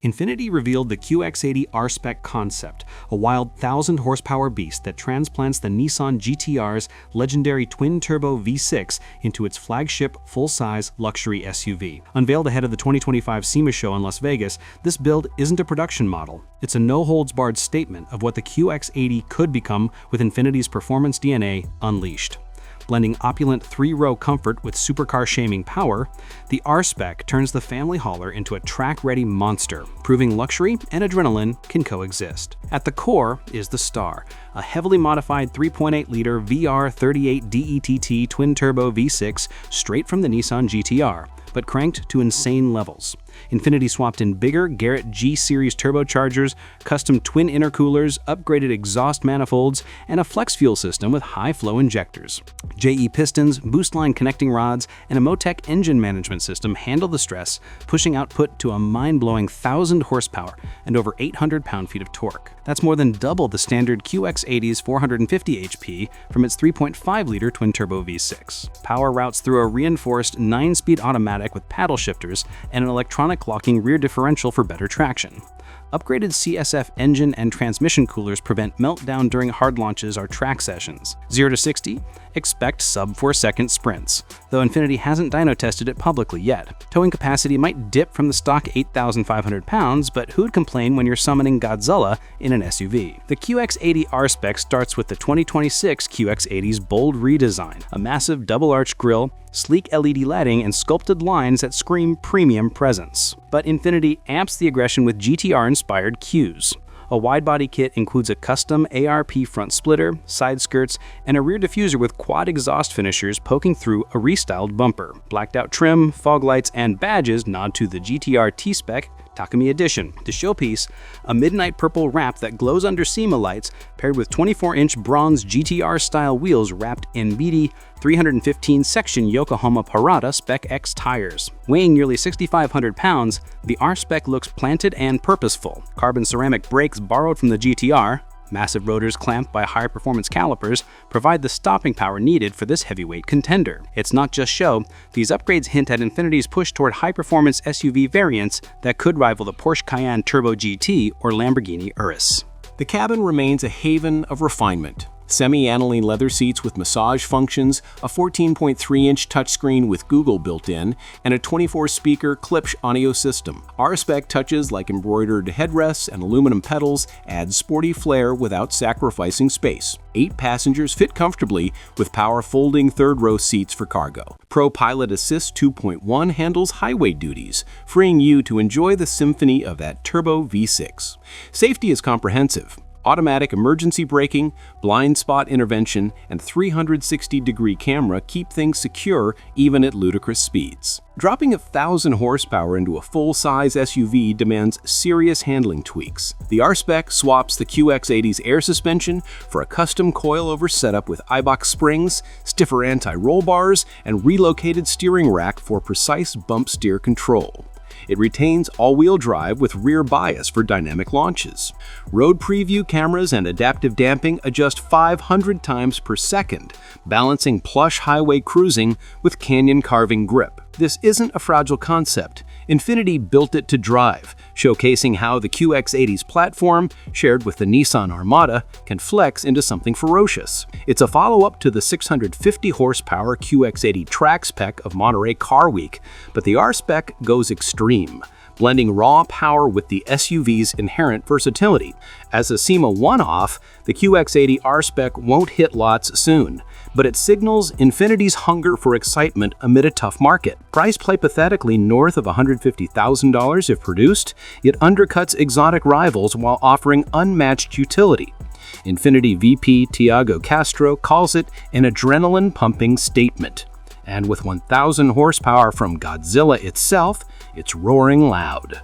Infiniti revealed the QX80 R-Spec concept, a wild 1,000-horsepower beast that transplants the Nissan GT-R's legendary twin-turbo V6 into its flagship full-size luxury SUV. Unveiled ahead of the 2025 SEMA Show in Las Vegas, this build isn't a production model. It's a no-holds-barred statement of what the QX80 could become with Infiniti's performance DNA unleashed. Blending opulent three-row comfort with supercar-shaming power, the R-Spec turns the family hauler into a track-ready monster, proving luxury and adrenaline can coexist. At the core is the star, a heavily modified 3.8-liter VR38 DETT twin-turbo V6 straight from the Nissan GT-R, but cranked to insane levels. Infiniti swapped in bigger Garrett G-Series turbochargers, custom twin intercoolers, upgraded exhaust manifolds, and a flex fuel system with high-flow injectors. JE pistons, boost line connecting rods, and a Motec engine management system handle the stress, pushing output to a mind-blowing 1,000 horsepower and over 800 pound-feet of torque. That's more than double the standard QX80's 450 HP from its 3.5-liter twin-turbo V6. Power routes through a reinforced 9-speed automatic with paddle shifters and an electronic locking rear differential for better traction. Upgraded CSF engine and transmission coolers prevent meltdown during hard launches or track sessions. 0 to 60, expect sub-4-second sprints, though Infiniti hasn't dyno tested it publicly yet. Towing capacity might dip from the stock 8,500 pounds, but who'd complain when you're summoning Godzilla in an SUV? The QX80 R-Spec starts with the 2026 QX80's bold redesign, a massive double-arch grille, sleek LED lighting, and sculpted lines that scream premium presence. But Infiniti amps the aggression with GT-R-inspired cues. A wide-body kit includes a custom ARP front splitter, side skirts, and a rear diffuser with quad exhaust finishers poking through a restyled bumper. Blacked-out trim, fog lights, and badges nod to the GT-R T-Spec Takumi Edition. The showpiece, a midnight purple wrap that glows under SEMA lights, paired with 24-inch bronze GT-R-style wheels wrapped in beady 315-section Yokohama Parada Spec X tires. Weighing nearly 6,500 pounds, the R-Spec looks planted and purposeful. Carbon ceramic brakes borrowed from the GT-R, massive rotors clamped by high-performance calipers, provide the stopping power needed for this heavyweight contender. It's not just show, these upgrades hint at Infiniti's push toward high-performance SUV variants that could rival the Porsche Cayenne Turbo GT or Lamborghini Urus. The cabin remains a haven of refinement. Semi-aniline leather seats with massage functions, a 14.3-inch touchscreen with Google built in, and a 24-speaker Klipsch audio system. R-Spec touches like embroidered headrests and aluminum pedals add sporty flair without sacrificing space. 8 passengers fit comfortably with power folding third-row seats for cargo. Pro Pilot Assist 2.1 handles highway duties, freeing you to enjoy the symphony of that turbo V6. Safety is comprehensive. Automatic emergency braking, blind spot intervention, and 360-degree camera keep things secure even at ludicrous speeds. Dropping 1,000 horsepower into a full-size SUV demands serious handling tweaks. The R-Spec swaps the QX80's air suspension for a custom coilover setup with Eibach springs, stiffer anti-roll bars, and relocated steering rack for precise bump steer control. It retains all-wheel drive with rear bias for dynamic launches. Road preview cameras and adaptive damping adjust 500 times per second, balancing plush highway cruising with canyon-carving grip. This isn't a fragile concept. Infiniti built it to drive, showcasing how the QX80's platform, shared with the Nissan Armada, can flex into something ferocious. It's a follow-up to the 650-horsepower QX80 track spec of Monterey Car Week, but the R-Spec goes extreme, blending raw power with the SUV's inherent versatility. As a SEMA one-off, the QX80 R-Spec won't hit lots soon, but it signals Infiniti's hunger for excitement amid a tough market. Priced hypothetically north of $150,000 if produced, it undercuts exotic rivals while offering unmatched utility. Infiniti VP Tiago Castro calls it an adrenaline-pumping statement. And with 1,000 horsepower from Godzilla itself, it's roaring loud.